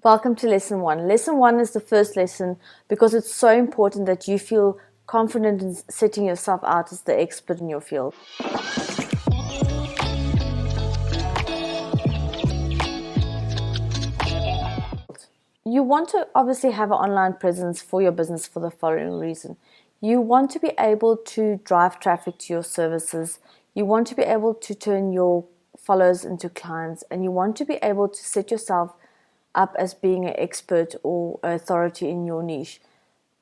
Welcome to lesson one. Lesson one is the first lesson because it's so important that you feel confident in setting yourself out as the expert in your field. You want to obviously have an online presence for your business for the following reason. You want to be able to drive traffic to your services. You want to be able to turn your followers into clients, and you want to be able to set yourself up as being an expert or authority in your niche.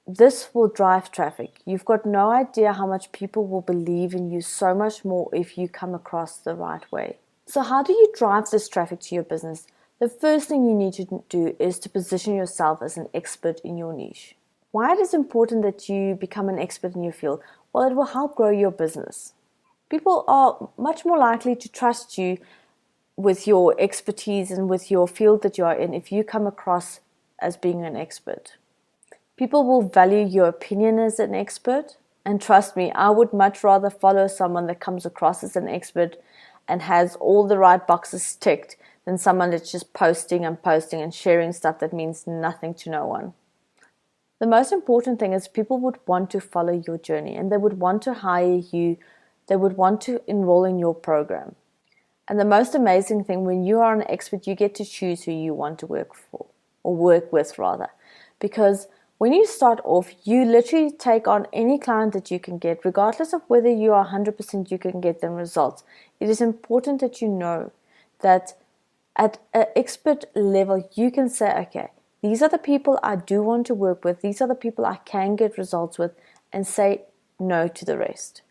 This will drive traffic. You've got no idea how much people will believe in you so much more if you come across the right way. So how do you drive this traffic to your business? The first thing you need to do is to position yourself as an expert in your niche. Why it is important that you become an expert in your field? Well, it will help grow your business. People are much more likely to trust you with your expertise and with your field that you are in if you come across as being an expert. People will value your opinion as an expert, and trust me, I would much rather follow someone that comes across as an expert and has all the right boxes ticked than someone that's just posting and sharing stuff that means nothing to no one. The most important thing is people would want to follow your journey, and they would want to hire you. They would want to enroll in your program. And the most amazing thing, when you are an expert, you get to choose who you want to work for, or work with rather. Because when you start off, you literally take on any client that you can get, regardless of whether you are 100% you can get them results. It is important that you know that at an expert level, you can say, okay, these are the people I do want to work with. These are the people I can get results with, and say no to the rest.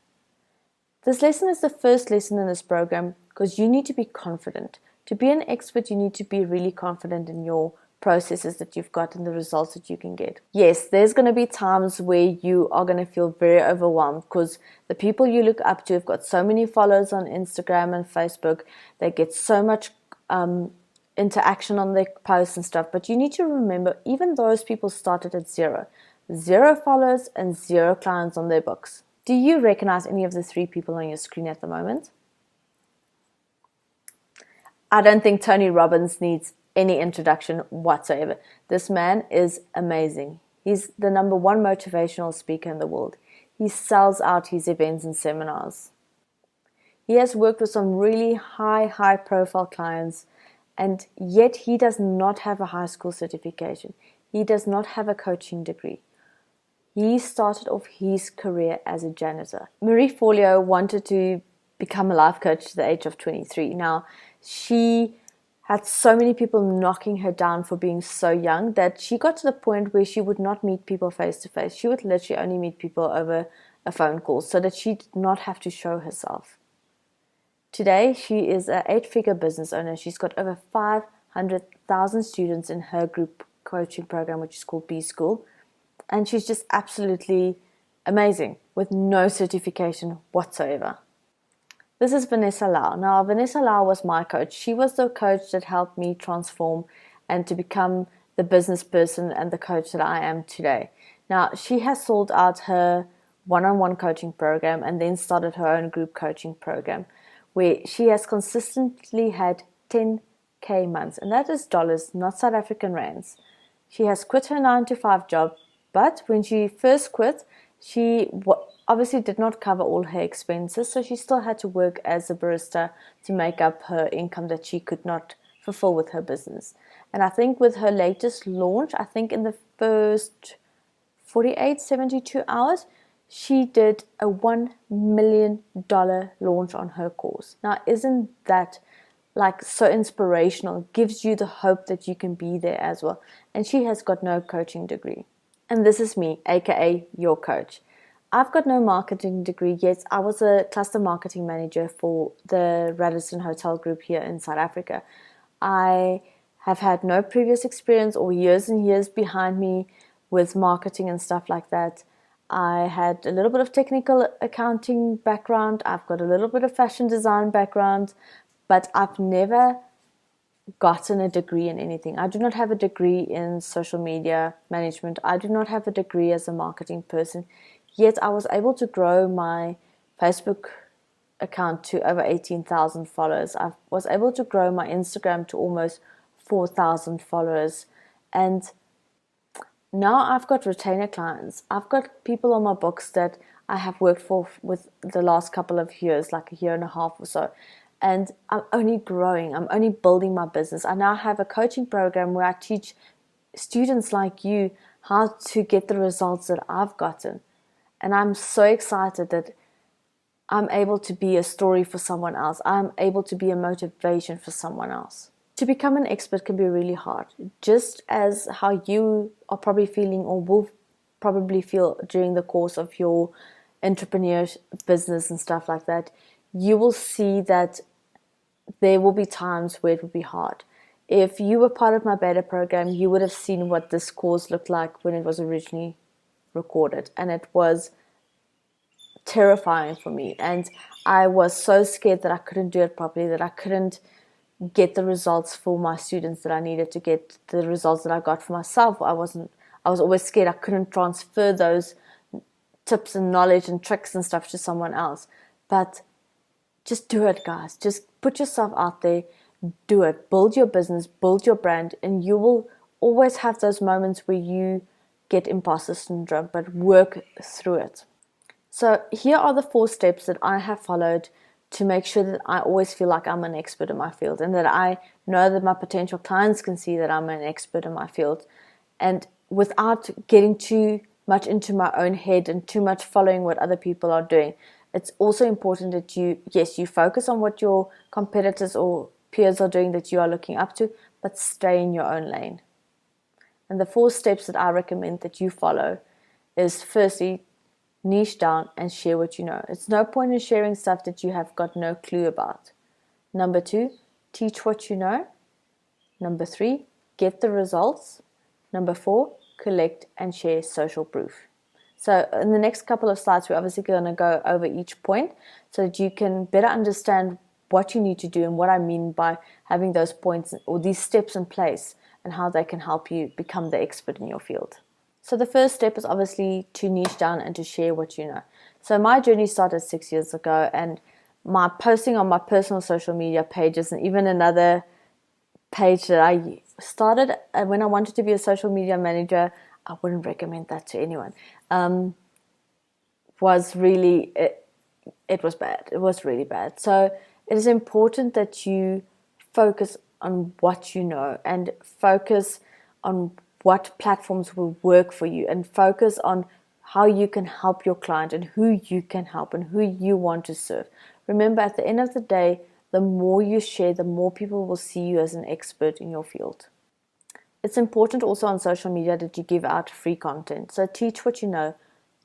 This lesson is the first lesson in this program because you need to be confident. To be an expert, you need to be really confident in your processes that you've got and the results that you can get. Yes, there's going to be times where you are going to feel very overwhelmed because the people you look up to have got so many followers on Instagram and Facebook. They get so much interaction on their posts and stuff. But you need to remember, even those people started at zero followers and zero clients on their books. Do you recognize any of the three people on your screen at the moment? I don't think Tony Robbins needs any introduction whatsoever. This man is amazing. He's the #1 motivational speaker in the world. He sells out his events and seminars. He has worked with some really high profile clients, and yet he does not have a high school certification. He does not have a coaching degree. He started off his career as a janitor. Marie Forleo wanted to become a life coach at the age of 23. Now, she had so many people knocking her down for being so young that she got to the point where she would not meet people face to face. She would literally only meet people over a phone call so that she did not have to show herself. Today, she is an 8-figure business owner. She's got over 500,000 students in her group coaching program, which is called B School. And she's just absolutely amazing with no certification whatsoever. This is Vanessa Lau. Now, Vanessa Lau was my coach. She was the coach that helped me transform and to become the business person and the coach that I am today. Now, she has sold out her one-on-one coaching program and then started her own group coaching program where she has consistently had 10K months. And that is dollars, not South African rands. She has quit her 9-to-5 job. But when she first quit, she obviously did not cover all her expenses, so she still had to work as a barista to make up her income that she could not fulfill with her business. And I think with her latest launch, I think in the first 48, 72 hours, she did a $1 million launch on her course. Now, isn't that like so inspirational? It gives you the hope that you can be there as well. And she has got no coaching degree. And this is me, aka your coach. I've got no marketing degree yet. I was a cluster marketing manager for the Radisson Hotel Group here in South Africa. I have had no previous experience or years and years behind me with marketing and stuff like that. I had a little bit of technical accounting background. I've got a little bit of fashion design background, but I've never gotten a degree in anything. I do not have a degree in social media management. I do not have a degree as a marketing person. Yet I was able to grow my Facebook account to over 18,000 followers. I was able to grow my Instagram to almost 4,000 followers. And now I've got retainer clients. I've got people on my books that I have worked for with the last couple of years, like a year and a half or so. And I'm only growing. I'm only building my business. I now have a coaching program where I teach students like you how to get the results that I've gotten. And I'm so excited that I'm able to be a story for someone else. I'm able to be a motivation for someone else. To become an expert can be really hard. Just as how you are probably feeling or will probably feel during the course of your entrepreneur business and stuff like that, you will see that there will be times where it will be hard. If you were part of my beta program, you would have seen what this course looked like when it was originally recorded, and it was terrifying for me. And I was so scared that I couldn't do it properly, that I couldn't get the results for my students that I needed to get, the results that I got for myself. I was always scared I couldn't transfer those tips and knowledge and tricks and stuff to someone else. But just do it, guys. Just put yourself out there, do it. Build your business, build your brand, and you will always have those moments where you get imposter syndrome, but work through it. So here are the 4 steps that I have followed to make sure that I always feel like I'm an expert in my field, and that I know that my potential clients can see that I'm an expert in my field, and without getting too much into my own head and too much following what other people are doing. It's also important that you focus on what your competitors or peers are doing that you are looking up to, but stay in your own lane. And the 4 steps that I recommend that you follow is, firstly, niche down and share what you know. It's no point in sharing stuff that you have got no clue about. Number 2, teach what you know. Number 3, get the results. Number 4, collect and share social proof. So in the next couple of slides, we're obviously going to go over each point so that you can better understand what you need to do and what I mean by having those points or these steps in place and how they can help you become the expert in your field. So the first step is obviously to niche down and to share what you know. So my journey started 6 years ago, and my posting on my personal social media pages, and even another page that I started when I wanted to be a social media manager, I wouldn't recommend that to anyone, was really, it was bad. It was really bad. So it is important that you focus on what you know and focus on what platforms will work for you, and focus on how you can help your client and who you can help and who you want to serve. Remember, at the end of the day, the more you share, the more people will see you as an expert in your field. It's important also on social media that you give out free content. So teach what you know.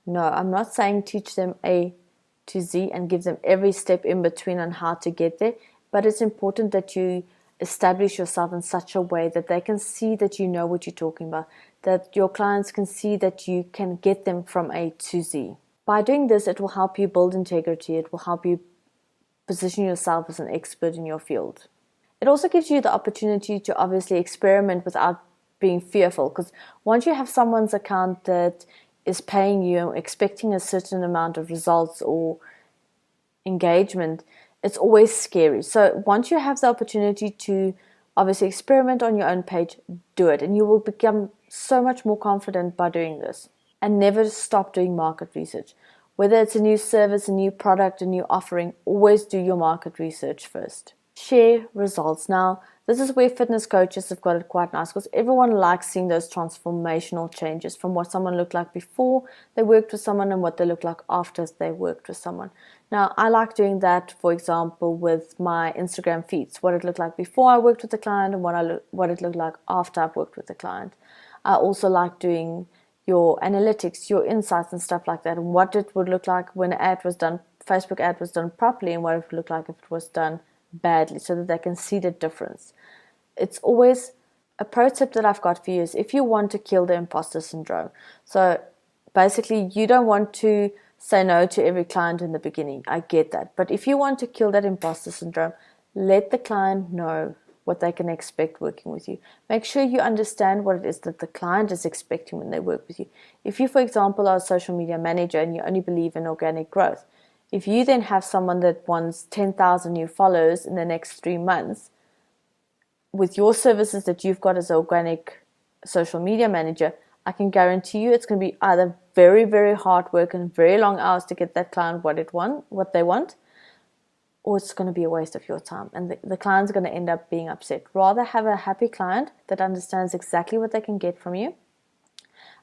No, I'm not saying teach them A to Z and give them every step in between on how to get there, but it's important that you establish yourself in such a way that they can see that you know what you're talking about, that your clients can see that you can get them from A to Z. By doing this, it will help you build integrity. It will help you position yourself as an expert in your field. It also gives you the opportunity to obviously experiment without being fearful, because once you have someone's account that is paying you and expecting a certain amount of results or engagement, it's always scary. So once you have the opportunity to obviously experiment on your own page, do it, and you will become so much more confident by doing this. And never stop doing market research. Whether it's a new service, a new product, a new offering, always do your market research first. Share results. Now, this is where fitness coaches have got it quite nice, because everyone likes seeing those transformational changes from what someone looked like before they worked with someone and what they look like after they worked with someone. Now, I like doing that, for example, with my Instagram feeds, what it looked like before I worked with the client and what it looked like after I've worked with the client. I also like doing your analytics, your insights and stuff like that, and what it would look like when an ad was done, Facebook ad was done properly, and what it would look like if it was done badly, so that they can see the difference. It's always a pro tip that I've got for you is if you want to kill the imposter syndrome. So basically, you don't want to say no to every client in the beginning. I get that. But if you want to kill that imposter syndrome, let the client know what they can expect working with you. Make sure you understand what it is that the client is expecting when they work with you. If you, for example, are a social media manager and you only believe in organic growth, if you then have someone that wants 10,000 new followers in the next 3 months, with your services that you've got as organic social media manager, I can guarantee you it's going to be either very, very hard work and very long hours to get that client what they want, or it's going to be a waste of your time, and the client's going to end up being upset. Rather have a happy client that understands exactly what they can get from you,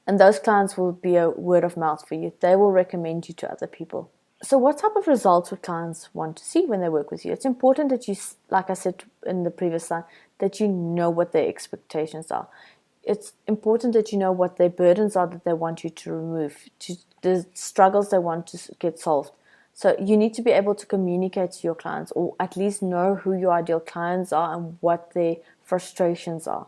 and those clients will be a word of mouth for you. They will recommend you to other people. So what type of results would clients want to see when they work with you? It's important that you, like I said in the previous slide, that you know what their expectations are. It's important that you know what their burdens are that they want you to remove, the struggles they want to get solved. So you need to be able to communicate to your clients, or at least know who your ideal clients are and what their frustrations are.